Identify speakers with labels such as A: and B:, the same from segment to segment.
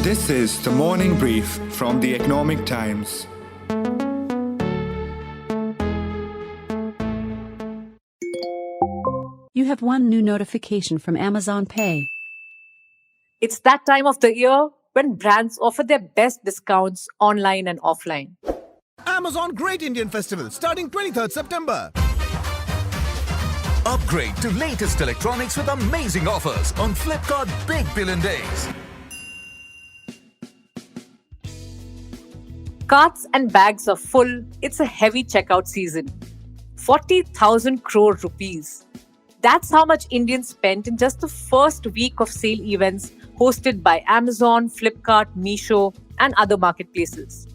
A: This is the morning brief from the Economic Times.
B: You have one new notification from Amazon Pay.
C: It's that time of the year when brands offer their best discounts online and offline.
D: Amazon Great Indian Festival starting 23rd September.
E: Upgrade to latest electronics with amazing offers on Flipkart Big Billion Days.
C: Carts and bags are full. It's a heavy checkout season. 40,000 crore rupees. That's how much Indians spent in just the first week of sale events hosted by Amazon, Flipkart, Meesho, and other marketplaces.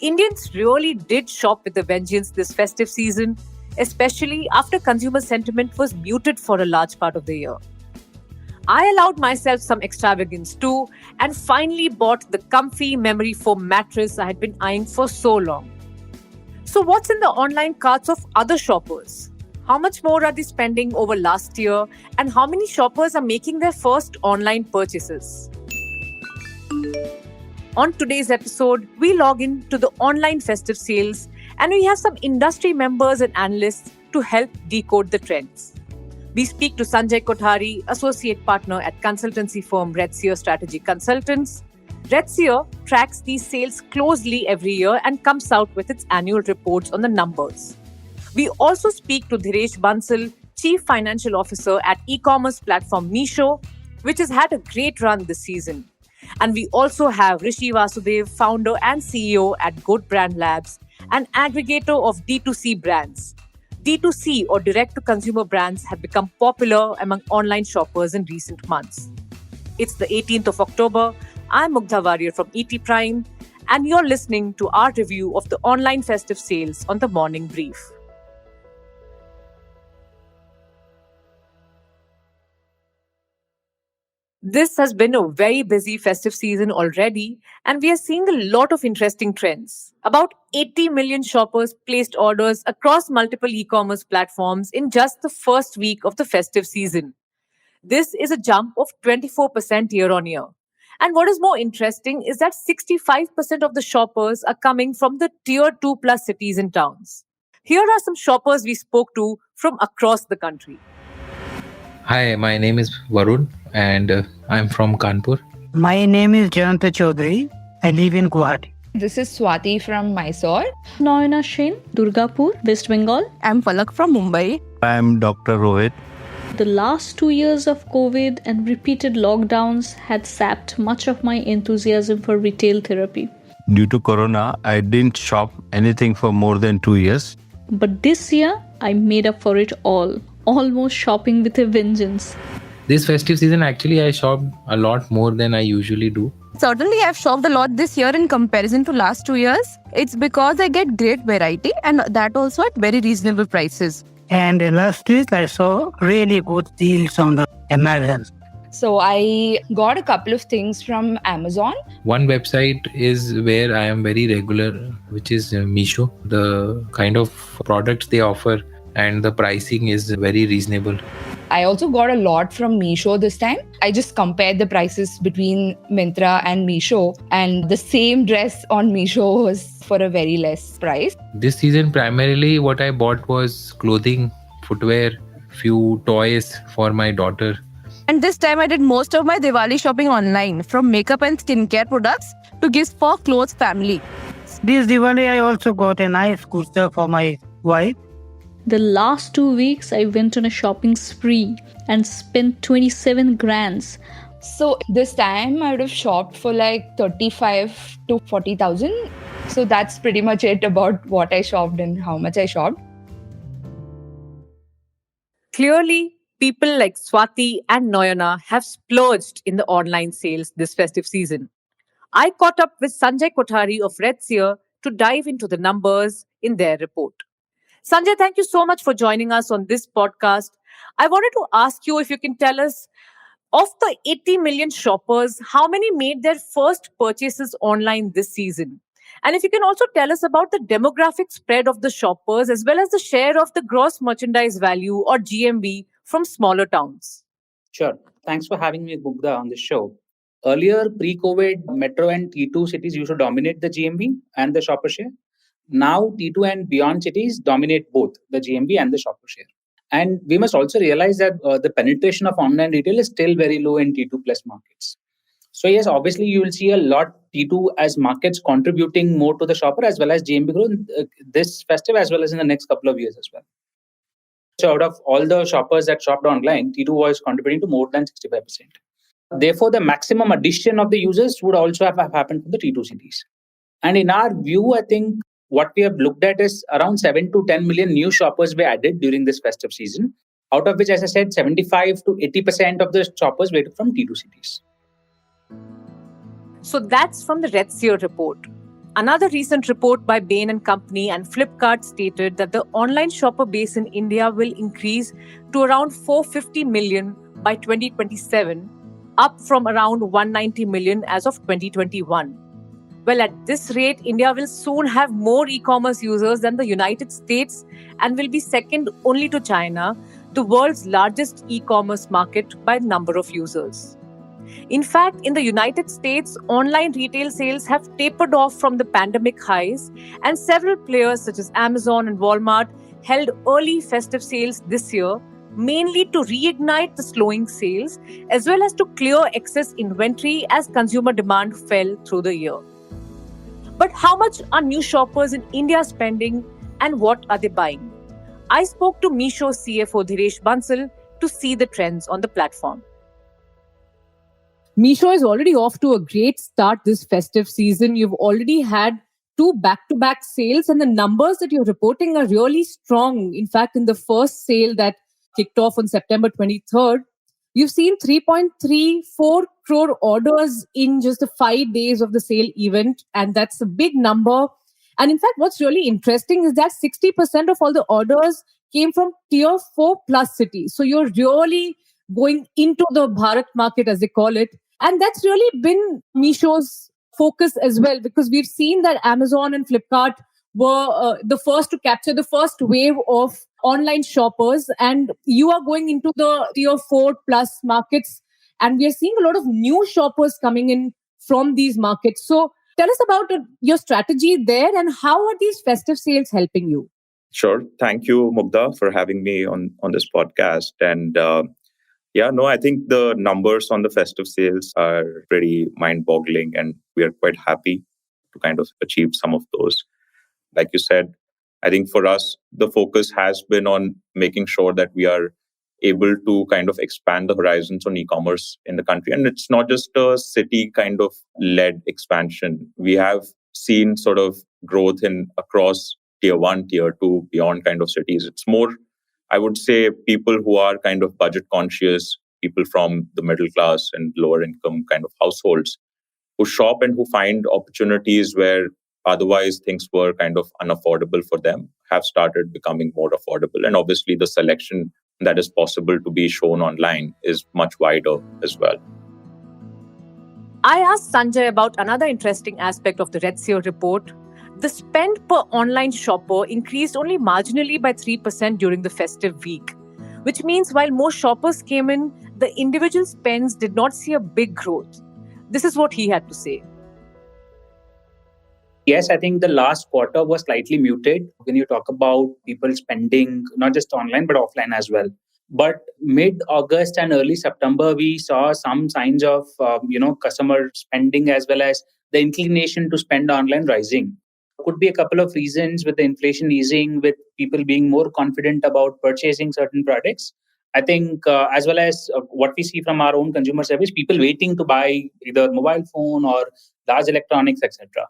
C: Indians really did shop with a vengeance this festive season, especially after consumer sentiment was muted for a large part of the year. I allowed myself some extravagance too and finally bought the comfy memory foam mattress I had been eyeing for so long. So what's in the online carts of other shoppers? How much more are they spending over last year, and how many shoppers are making their first online purchases? On today's episode, we log in to the online festive sales and we have some industry members and analysts to help decode the trends. We speak to Sanjay Kothari, associate partner at consultancy firm Redseer Strategy Consultants. Redseer tracks these sales closely every year and comes out with its annual reports on the numbers. We also speak to Dhiresh Bansal, Chief Financial Officer at e-commerce platform Meesho, which has had a great run this season. And we also have Rishi Vasudev, founder and CEO at Good Brand Labs, an aggregator of D2C brands. D2C or direct-to-consumer brands have become popular among online shoppers in recent months. It's the 18th of October. I'm Mugdha Warrior from ET Prime, and you're listening to our review of the online festive sales on the Morning Brief. This has been a very busy festive season already, and we are seeing a lot of interesting trends. About 80 million shoppers placed orders across multiple e-commerce platforms in just the first week of the festive season. This is a jump of 24% year on year. And what is more interesting is that 65% of the shoppers are coming from the tier 2 plus cities and towns. Here are some shoppers we spoke to from across the country.
F: Hi, my name is Varun and I'm from Kanpur.
G: My name is Jayanta Chaudhary. I live in Guwahati.
H: This is Swati from Mysore.
I: Noyana Shin, Durgapur, West Bengal.
J: I'm Palak from Mumbai.
K: I'm Dr. Rohit.
I: The last 2 years of COVID and repeated lockdowns had sapped much of my enthusiasm for retail therapy.
K: Due to Corona, I didn't shop anything for more than 2 years.
I: But this year, I made up for it all, almost shopping with a vengeance.
F: This festive season, actually, I shopped a lot more than I usually do.
J: Certainly, I've shopped a lot this year in comparison to last 2 years. It's because I get great variety and that also at very reasonable prices.
G: And last week I saw really good deals on the Amazon.
H: So I got a couple of things from Amazon.
F: One website is where I am very regular, which is Meesho. The kind of products they offer and the pricing is very reasonable.
H: I also got a lot from Meesho this time. I just compared the prices between Myntra and Meesho, and the same dress on Meesho was for a very less price.
F: This season, primarily what I bought was clothing, footwear, few toys for my daughter.
J: And this time I did most of my Diwali shopping online, from makeup and skincare products to gifts for close family.
G: This Diwali I also got a nice kurta for my wife.
I: The last 2 weeks, I went on a shopping spree and spent 27 grands.
H: So this time I would have shopped for like 35 to 40,000. So that's pretty much it about what I shopped and how much I shopped.
C: Clearly, people like Swati and Noyana have splurged in the online sales this festive season. I caught up with Sanjay Kothari of Redseer to dive into the numbers in their report. Sanjay, thank you so much for joining us on this podcast. I wanted to ask you if you can tell us, of the 80 million shoppers, how many made their first purchases online this season? And if you can also tell us about the demographic spread of the shoppers as well as the share of the gross merchandise value or GMV from smaller towns.
L: Sure. Thanks for having me, Mugdha, on the show. Earlier, pre-COVID, metro and T2 cities used to dominate the GMV and the shopper share. Now, T2 and beyond cities dominate both the GMV and the shopper share. And we must also realize that the penetration of online retail is still very low in T2 plus markets. So yes, obviously you will see a lot T2 as markets contributing more to the shopper as well as GMV growth this festive as well as in the next couple of years as well. So out of all the shoppers that shopped online, T2 was contributing to more than 65%. Therefore, the maximum addition of the users would also have happened from the T2 cities. And in our view, I think what we have looked at is around 7 to 10 million new shoppers were added during this festive season, out of which, as I said, 75 to 80% of the shoppers were from T2 cities.
C: So that's from the Red Seer report. Another recent report by Bain & Company and Flipkart stated that the online shopper base in India will increase to around 450 million by 2027, up from around 190 million as of 2021. Well, at this rate, India will soon have more e-commerce users than the United States and will be second only to China, the world's largest e-commerce market by number of users. In fact, in the United States, online retail sales have tapered off from the pandemic highs, and several players such as Amazon and Walmart held early festive sales this year, mainly to reignite the slowing sales, as well as to clear excess inventory as consumer demand fell through the year. But how much are new shoppers in India spending and what are they buying? I spoke to Meesho CFO Dhiresh Bansal to see the trends on the platform. Meesho is already off to a great start this festive season. You've already had 2 back-to-back sales and the numbers that you're reporting are really strong. In fact, in the first sale that kicked off on September 23rd, you've seen 3.34 crore orders in just the 5 days of the sale event, and that's a big number. And in fact, what's really interesting is that 60% of all the orders came from tier 4 plus cities. So you're really going into the Bharat market, as they call it. And that's really been Meesho's focus as well, because we've seen that Amazon and Flipkart were the first to capture the first wave of online shoppers. And you are going into the tier 4 plus markets. And we are seeing a lot of new shoppers coming in from these markets. So tell us about your strategy there and how are these festive sales helping you?
M: Sure. Thank you, Mugdha, for having me on this podcast. And I think the numbers on the festive sales are pretty mind-boggling, and we are quite happy to kind of achieve some of those. Like you said, I think for us, the focus has been on making sure that we are able to kind of expand the horizons on e-commerce in the country. And it's not just a city kind of led expansion. We have seen sort of growth in across tier 1, tier 2, beyond kind of cities. It's more, I would say, people who are kind of budget conscious, people from the middle class and lower income kind of households who shop and who find opportunities where otherwise things were kind of unaffordable for them have started becoming more affordable. And obviously the selection that is possible to be shown online is much wider as well.
C: I asked Sanjay about another interesting aspect of the Red Seer report. The spend per online shopper increased only marginally by 3% during the festive week, which means while more shoppers came in, the individual spends did not see a big growth. This is what he had to say.
L: Yes, I think the last quarter was slightly muted when you talk about people spending not just online but offline as well. But mid-August and early September, we saw some signs of customer spending as well as the inclination to spend online rising. Could be a couple of reasons with the inflation easing, with people being more confident about purchasing certain products. I think as well as what we see from our own consumer service, people waiting to buy either mobile phone or large electronics, etc.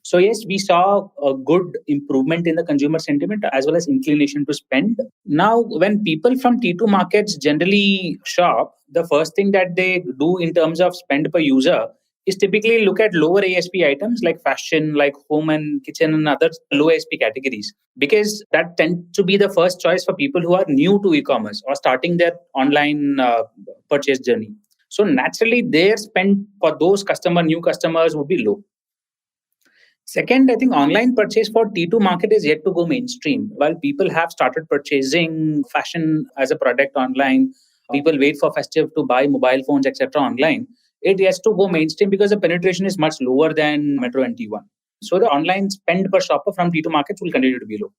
L: So yes, we saw a good improvement in the consumer sentiment as well as inclination to spend. Now, when people from T2 markets generally shop, the first thing that they do in terms of spend per user is typically look at lower ASP items like fashion, like home and kitchen and other low ASP categories, because that tends to be the first choice for people who are new to e-commerce or starting their online purchase journey. So naturally, their spend for those new customers would be low. Second, I think online purchase for T2 market is yet to go mainstream. While people have started purchasing fashion as a product online, people wait for festive to buy mobile phones, etc. online. it has to go mainstream because the penetration is much lower than Metro and T1. So the online spend per shopper from T2 markets will continue to be low.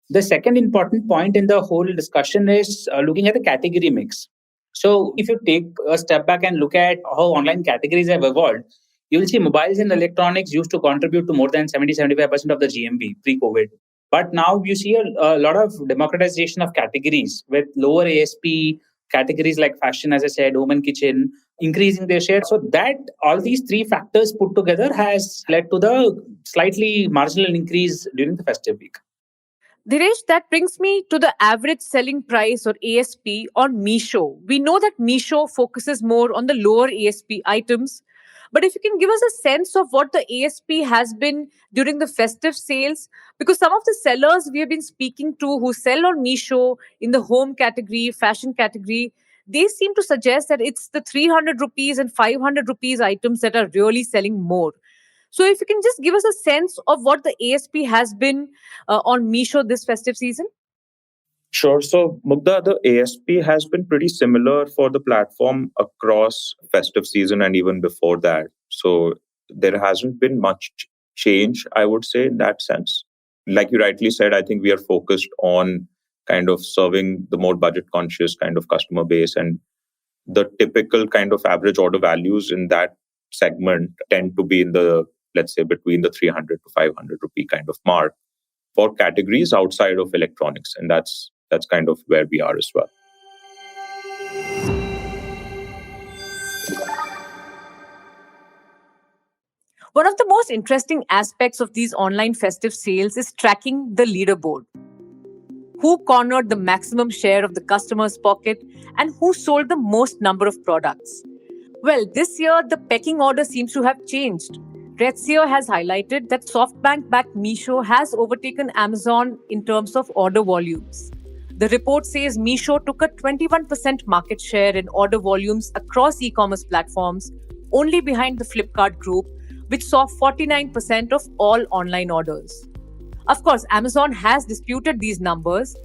L: The second important point in the whole discussion is looking at the category mix. So if you take a step back and look at how online categories have evolved, you will see mobiles and electronics used to contribute to more than 70-75% of the GMV pre-COVID. But now you see a lot of democratization of categories with lower ASP categories like fashion, as I said, home and kitchen, increasing their share. So that all these three factors put together has led to the slightly marginal increase during the festive week.
C: Dinesh, that brings me to the average selling price or ASP on Meesho. We know that Meesho focuses more on the lower ASP items. But if you can give us a sense of what the ASP has been during the festive sales, because some of the sellers we have been speaking to who sell on Meesho in the home category, fashion category, they seem to suggest that it's the 300 rupees and 500 rupees items that are really selling more. So if you can just give us a sense of what the ASP has been on Meesho this festive season.
M: Sure. So, Mugdha, the ASP has been pretty similar for the platform across festive season and even before that. So, there hasn't been much change, I would say, in that sense. Like you rightly said, I think we are focused on kind of serving the more budget conscious kind of customer base, and the typical kind of average order values in that segment tend to be in the, let's say, between the 300 to 500 rupee kind of mark for categories outside of electronics. And that's kind of where we are as well.
C: One of the most interesting aspects of these online festive sales is tracking the leaderboard. Who cornered the maximum share of the customer's pocket and who sold the most number of products? Well, this year the pecking order seems to have changed. Redseer has highlighted that SoftBank-backed Meesho has overtaken Amazon in terms of order volumes. The report says Meesho took a 21% market share in order volumes across e-commerce platforms, only behind the Flipkart group, which saw 49% of all online orders. Of course, Amazon has disputed these numbers,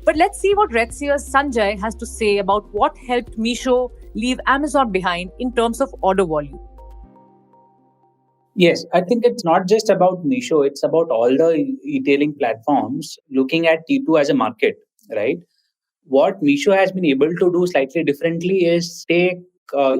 C: but let's see what Redseer's Sanjay has to say about what helped Meesho leave Amazon behind in terms of order volume.
L: Yes, I think it's not just about Meesho, it's about all the e-tailing platforms looking at T2 as a market, right? What Meesho has been able to do slightly differently is take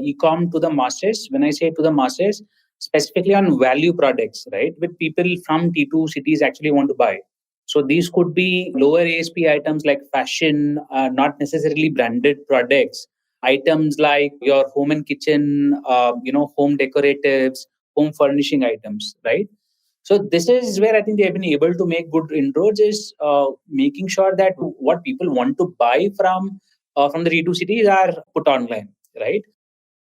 L: e-com to the masses. When I say to the masses, specifically on value products, right? With people from T2 cities actually want to buy. So these could be lower ASP items like fashion, not necessarily branded products, items like your home and kitchen, home decoratives, home furnishing items, right? So this is where I think they have been able to make good inroads is making sure that what people want to buy from the T2 cities are put online, right?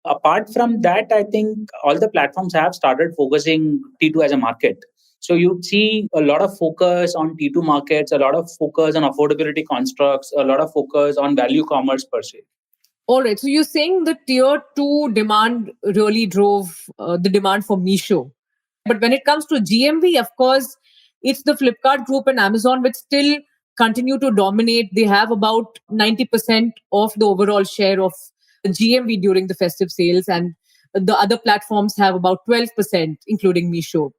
L: Apart from that, I think all the platforms have started focusing T2 as a market. So you'd see a lot of focus on T2 markets, a lot of focus on affordability constructs, a lot of focus on value commerce per se.
C: All right. So you're saying the tier 2 demand really drove the demand for Meesho. But when it comes to GMV, of course, it's the Flipkart group and Amazon which still continue to dominate. They have about 90% of the overall share of the GMV during the festive sales, and the other platforms have about 12%, including Meesho.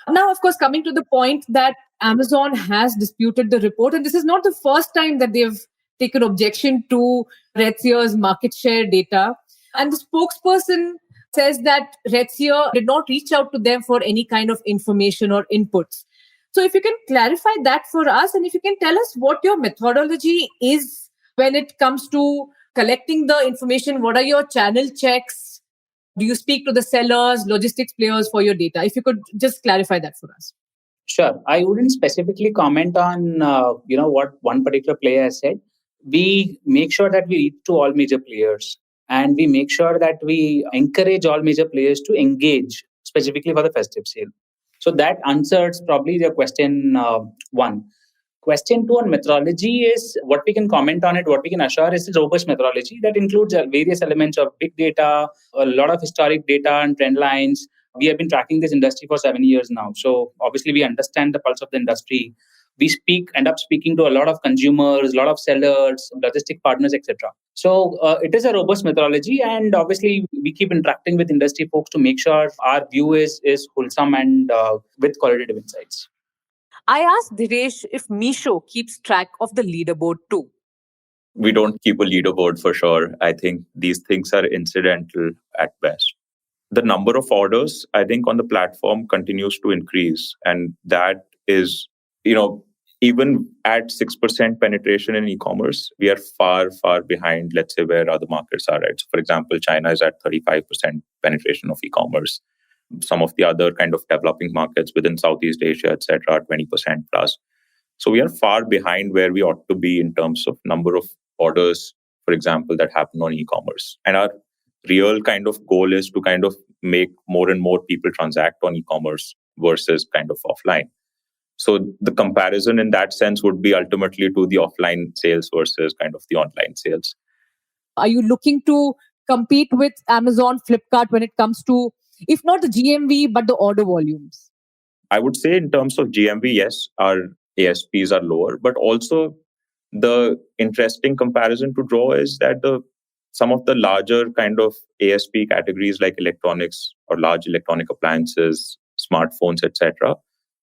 C: Now, of course, coming to the point that Amazon has disputed the report, and this is not the first time that they've taken objection to Redseer's market share data. And the spokesperson says that Redseer did not reach out to them for any kind of information or inputs. So if you can clarify that for us, and if you can tell us what your methodology is when it comes to collecting the information, what are your channel checks? Do you speak to the sellers, logistics players for your data? If you could just clarify that for us.
L: Sure. I wouldn't specifically comment on what one particular player has said. We make sure that we reach to all major players, and we make sure that we encourage all major players to engage specifically for the festive sale. So that answers probably your question one. Question two on methodology is what we can comment on it, what we can assure is a robust methodology that includes various elements of big data, a lot of historic data and trend lines. We have been tracking this industry for 7 years now. So obviously we understand the pulse of the industry. we end up speaking to a lot of consumers, a lot of sellers, logistic partners, etc. So it is a robust methodology, and obviously we keep interacting with industry folks to make sure our view is wholesome and with qualitative insights.
C: I asked Dhiresh if Meesho keeps track of the leaderboard too.
M: We don't keep a leaderboard for sure. I think these things are incidental at best. The number of orders, I think, on the platform continues to increase. And that is, even at 6% penetration in e-commerce, we are far, far behind, let's say, where other markets are, right? So, for example, China is at 35% penetration of e-commerce. Some of the other kind of developing markets within Southeast Asia, etc., are 20% plus. So we are far behind where we ought to be in terms of number of orders, for example, that happen on e-commerce. And our real kind of goal is to kind of make more and more people transact on e-commerce versus kind of offline. So the comparison in that sense would be ultimately to the offline sales versus kind of the online sales.
C: Are you looking to compete with Amazon, Flipkart when it comes to, if not the GMV, but the order volumes?
M: I would say in terms of GMV, yes, our ASPs are lower, but also the interesting comparison to draw is that some of the larger kind of ASP categories like electronics or large electronic appliances, smartphones, etc.,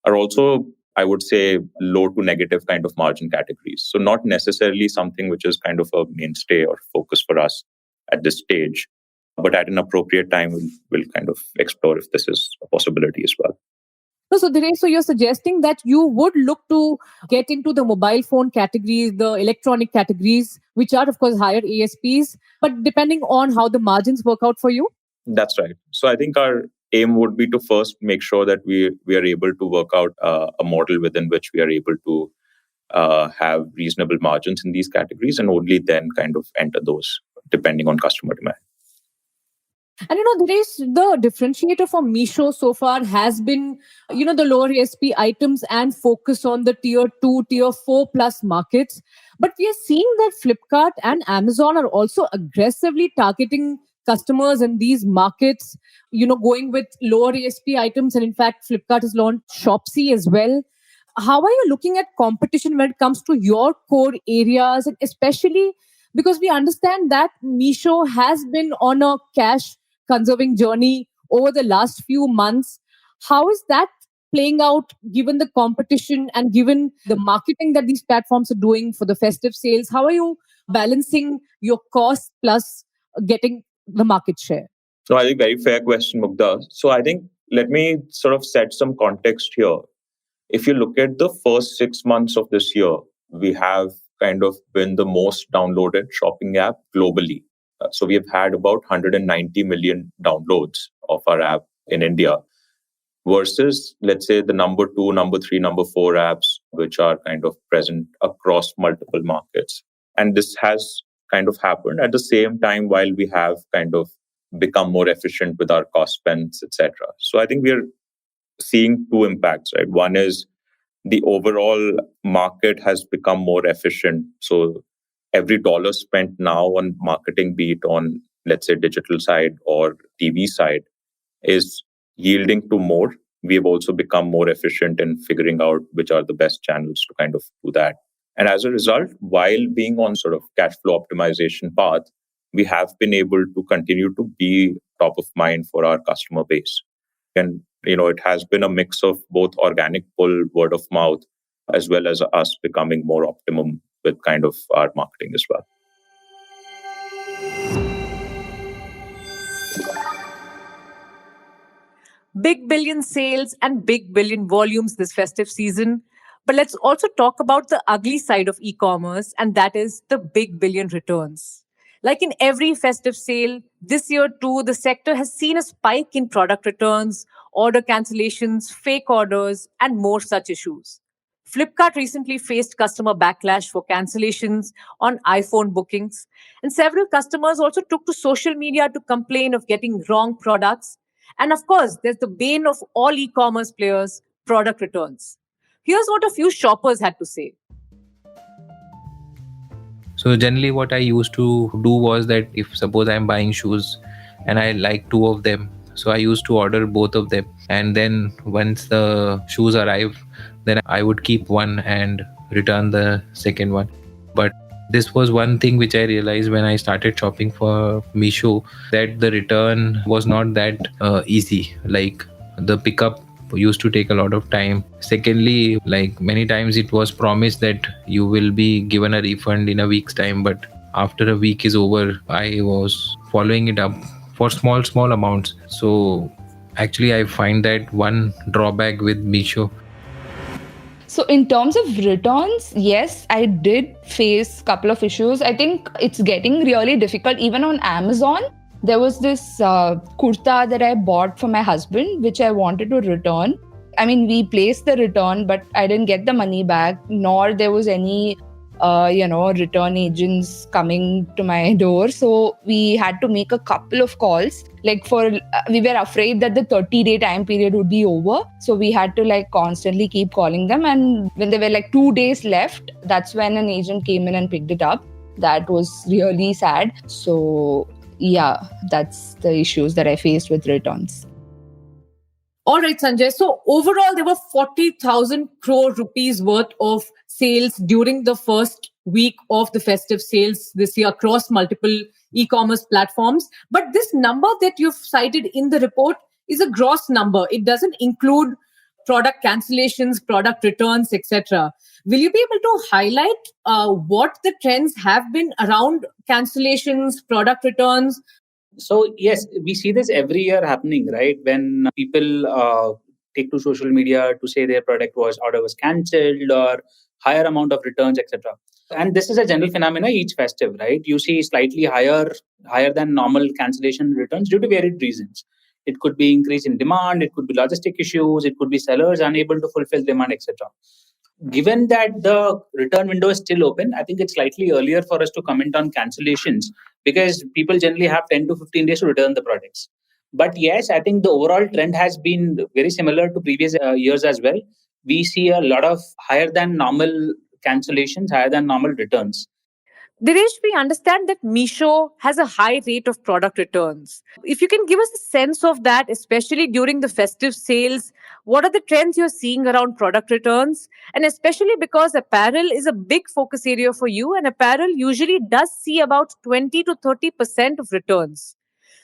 M: are also, I would say, low to negative kind of margin categories. So not necessarily something which is kind of a mainstay or focus for us at this stage, but at an appropriate time, we'll kind of explore if this is a possibility as well.
C: So Dhiresh, so you're suggesting that you would look to get into the mobile phone categories, the electronic categories, which are, of course, higher ASPs, but depending on how the margins work out for you?
M: That's right. So I think our aim would be to first make sure that we are able to work out a model within which we are able to have reasonable margins in these categories, and only then kind of enter those depending on customer demand.
C: And Dhiresh, the differentiator for Meesho so far has been, the lower ASP items and focus on the tier 2, tier 4 plus markets. But we are seeing that Flipkart and Amazon are also aggressively targeting customers in these markets, going with lower ASP items. And in fact, Flipkart has launched Shopsy as well. How are you looking at competition when it comes to your core areas, and especially because we understand that Meesho has been on a cash conserving journey over the last few months? How is that playing out given the competition and given the marketing that these platforms are doing for the festive sales? How are you balancing your cost plus getting the market share?
M: No, I think very fair question, Mugdha. So I think let me sort of set some context here. If you look at the first 6 months of this year, we have kind of been the most downloaded shopping app globally. So we have had about 190 million downloads of our app in India versus, let's say, the number 2, number 3, number 4 apps, which are kind of present across multiple markets. And this has kind of happened at the same time while we have kind of become more efficient with our cost spends, etc. So I think we are seeing two impacts, right? One is the overall market has become more efficient. So every dollar spent now on marketing, be it on, let's say, digital side or TV side, is yielding to more. We have also become more efficient in figuring out which are the best channels to kind of do that. And as a result, while being on sort of cash flow optimization path, we have been able to continue to be top of mind for our customer base. And, it has been a mix of both organic pull, word of mouth, as well as us becoming more optimum with kind of our marketing as well.
C: Big billion sales and big billion volumes this festive season. But let's also talk about the ugly side of e-commerce, and that is the big billion returns. Like in every festive sale, this year too, the sector has seen a spike in product returns, order cancellations, fake orders, and more such issues. Flipkart recently faced customer backlash for cancellations on iPhone bookings, and several customers also took to social media to complain of getting wrong products. And of course, there's the bane of all e-commerce players, product returns. Here's what a few shoppers had to say.
F: So generally what I used to do was that if suppose I'm buying shoes and I like 2 of them, so I used to order both of them. And then once the shoes arrive, then I would keep one and return the second one. But this was one thing which I realized when I started shopping for Meesho, that the return was not that easy. Like the pickup used to take a lot of time. Secondly, like many times it was promised that you will be given a refund in a week's time, but after a week is over, I was following it up for small amounts. So actually I find that one drawback with Meesho.
H: So in terms of returns, yes, I did face a couple of issues. I think it's getting really difficult. Even on Amazon, there was this kurta that I bought for my husband, which I wanted to return. I mean, we placed the return, but I didn't get the money back, nor there was any return agents coming to my door. So we had to make a couple of calls. We were afraid that the 30-day time period would be over. So we had to constantly keep calling them. And when there were 2 days left, that's when an agent came in and picked it up. That was really sad. So yeah, that's the issues that I faced with returns.
C: All right, Sanjay. So overall, there were 40,000 crore rupees worth of sales during the first week of the festive sales this year across multiple e-commerce platforms. But this number that you've cited in the report is a gross number. It doesn't include product cancellations, product returns, etc. Will you be able to highlight what the trends have been around cancellations, product returns?
L: So yes, we see this every year happening, right? When people take to social media to say their order was cancelled or higher amount of returns, etc. And this is a general phenomena each festive, right? You see slightly higher than normal cancellation returns due to varied reasons. It could be increase in demand, it could be logistic issues, it could be sellers unable to fulfill demand, etc. Given that the return window is still open, I think it's slightly earlier for us to comment on cancellations because people generally have 10 to 15 days to return the products. But yes, I think the overall trend has been very similar to previous years as well. We see a lot of higher than normal cancellations, higher than normal returns.
C: Dinesh, we understand that Meesho has a high rate of product returns. If you can give us a sense of that, especially during the festive sales, what are the trends you're seeing around product returns? And especially because apparel is a big focus area for you, and apparel usually does see about 20 to 30% of returns.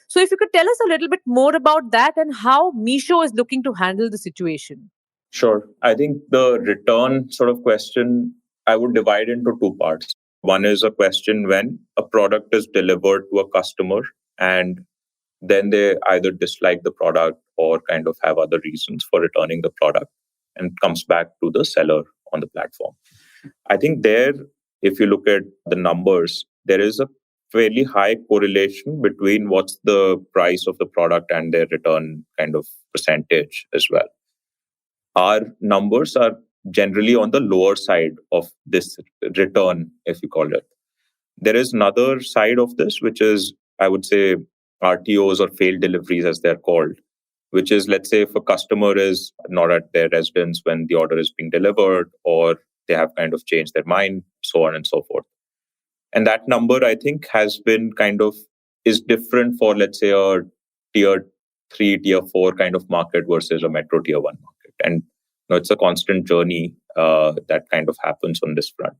C: So if you could tell us a little bit more about that and how Meesho is looking to handle the situation.
M: Sure. I think the return sort of question, I would divide into two parts. One is a question when a product is delivered to a customer and then they either dislike the product or kind of have other reasons for returning the product and comes back to the seller on the platform. I think there, if you look at the numbers, there is a fairly high correlation between what's the price of the product and their return kind of percentage as well. Our numbers are generally on the lower side of this return, if you call it. There is another side of this, which is, I would say, RTOs or failed deliveries as they're called, which is, let's say, if a customer is not at their residence when the order is being delivered, or they have kind of changed their mind, so on and so forth. And that number, I think, has been is different for, let's say, a tier 3, tier 4 kind of market versus a metro tier 1 market. And it's a constant journey that kind of happens on this front.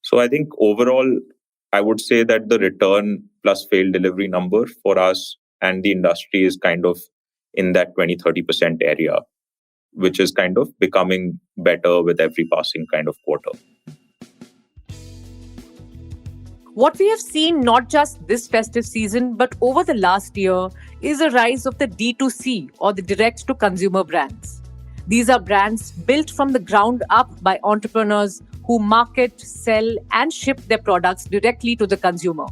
M: So I think overall, I would say that the return plus failed delivery number for us and the industry is kind of in that 20-30% area, which is kind of becoming better with every passing kind of quarter.
C: What we have seen not just this festive season, but over the last year is a rise of the D2C or the direct-to-consumer brands. These are brands built from the ground up by entrepreneurs who market, sell, and ship their products directly to the consumer.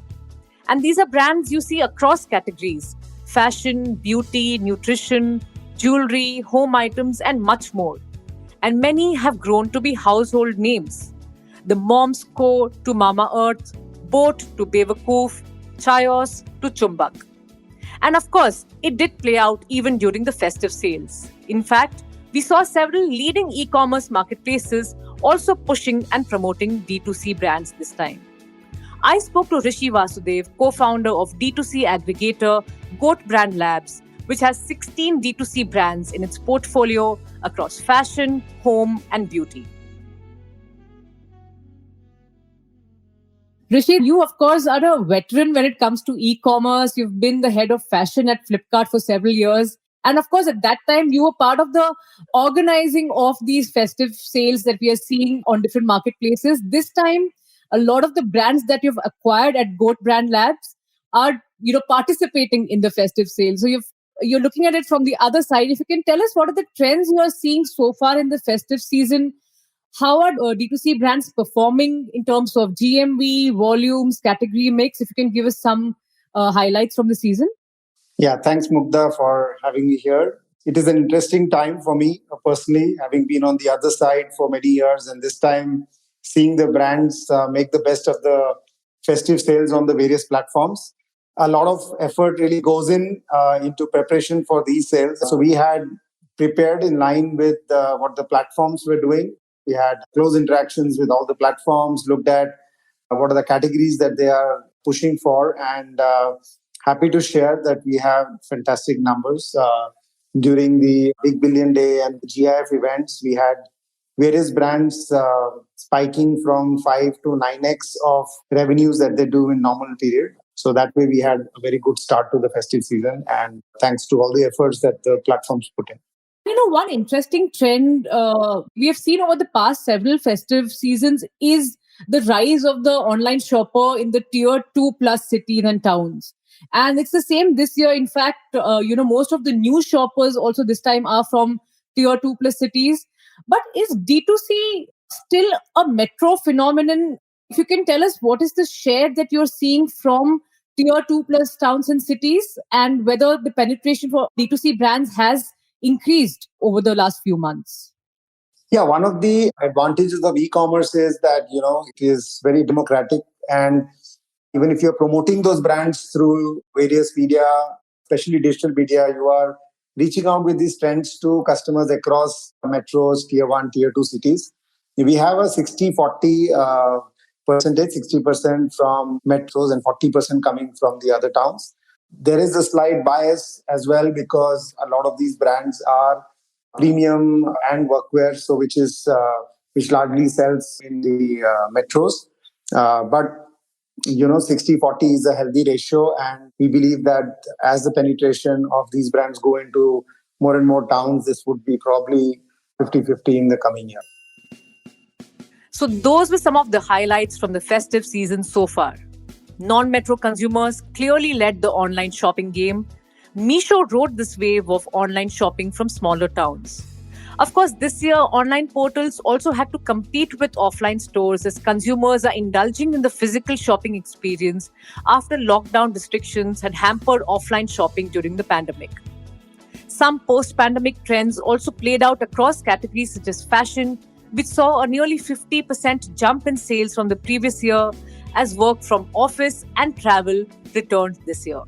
C: And these are brands you see across categories: fashion, beauty, nutrition, jewelry, home items, and much more. And many have grown to be household names. The Mom's Co. to Mama Earth, Boat to Bewakoof, Chayos to Chumbak. And of course, it did play out even during the festive sales. In fact, we saw several leading e-commerce marketplaces also pushing and promoting D2C brands this time. I spoke to Rishi Vasudev, co-founder of D2C aggregator Goat Brand Labs, which has 16 D2C brands in its portfolio across fashion, home, and beauty. Rishi, you of course are a veteran when it comes to e-commerce. You've been the head of fashion at Flipkart for several years. And of course, at that time, you were part of the organizing of these festive sales that we are seeing on different marketplaces. This time, a lot of the brands that you've acquired at Goat Brand Labs are, participating in the festive sales. So you're looking at it from the other side. If you can tell us what are the trends you are seeing so far in the festive season, how are D2C brands performing in terms of GMV, volumes, category mix? If you can give us some highlights from the season.
N: Yeah, thanks Mugdha for having me here. It is an interesting time for me personally, having been on the other side for many years, and this time seeing the brands make the best of the festive sales on the various platforms. A lot of effort really goes into preparation for these sales. So we had prepared in line with what the platforms were doing. We had close interactions with all the platforms, looked at what are the categories that they are pushing for, and happy to share that we have fantastic numbers. During the Big Billion Day and the GIF events, we had various brands spiking from 5 to 9x of revenues that they do in normal period. So that way we had a very good start to the festive season, and thanks to all the efforts that the platforms put in.
C: One interesting trend we have seen over the past several festive seasons is the rise of the online shopper in the tier 2 plus cities and towns. And it's the same this year. In fact, most of the new shoppers also this time are from tier 2 plus cities. But is D2C still a metro phenomenon? If you can tell us what is the share that you're seeing from tier 2 plus towns and cities, and whether the penetration for D2C brands has increased over the last few months?
N: Yeah, one of the advantages of e-commerce is that, it is very democratic. And even if you're promoting those brands through various media, especially digital media, you are reaching out with these trends to customers across metros, tier 1, tier 2 cities. We have a 60-40 percentage, 60% from metros and 40% coming from the other towns. There is a slight bias as well because a lot of these brands are premium and workwear, so which largely sells in the metros. But 60-40 is a healthy ratio, and we believe that as the penetration of these brands go into more and more towns, this would be probably 50-50 in the coming year.
C: So those were some of the highlights from the festive season so far. Non-metro consumers clearly led the online shopping game. Meesho rode this wave of online shopping from smaller towns. Of course, this year, online portals also had to compete with offline stores as consumers are indulging in the physical shopping experience after lockdown restrictions had hampered offline shopping during the pandemic. Some post-pandemic trends also played out across categories such as fashion, which saw a nearly 50% jump in sales from the previous year as work from office and travel returned this year.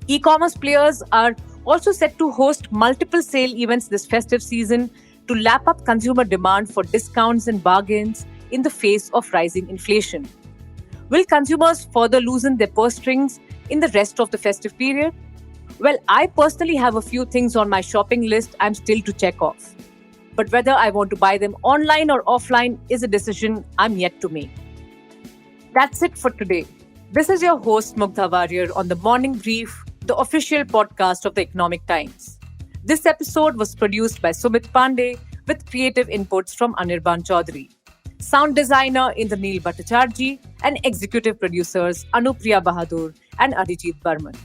C: E-commerce players are also set to host multiple sale events this festive season to lap up consumer demand for discounts and bargains in the face of rising inflation. Will consumers further loosen their purse strings in the rest of the festive period? Well, I personally have a few things on my shopping list I'm still to check off. But whether I want to buy them online or offline is a decision I'm yet to make. That's it for today. This is your host Mugdha Warrior on The Morning Brief, the official podcast of The Economic Times. This episode was produced by Sumit Pandey with creative inputs from Anirban Chaudhary. Sound designer Indranil Bhattacharjee and executive producers Anupriya Bahadur and Arijit Burman.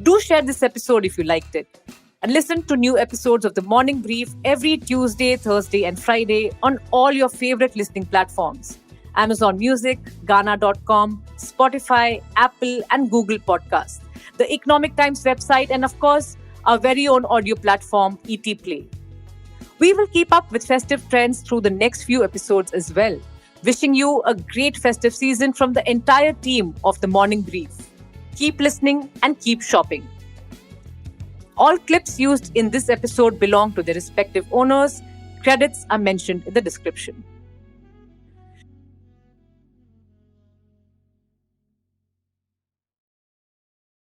C: Do share this episode if you liked it. And listen to new episodes of The Morning Brief every Tuesday, Thursday and Friday on all your favorite listening platforms. Amazon Music, Gaana.com, Spotify, Apple and Google Podcasts, the Economic Times website, and of course, our very own audio platform, ET Play. We will keep up with festive trends through the next few episodes as well. Wishing you a great festive season from the entire team of The Morning Brief. Keep listening and keep shopping. All clips used in this episode belong to their respective owners. Credits are mentioned in the description.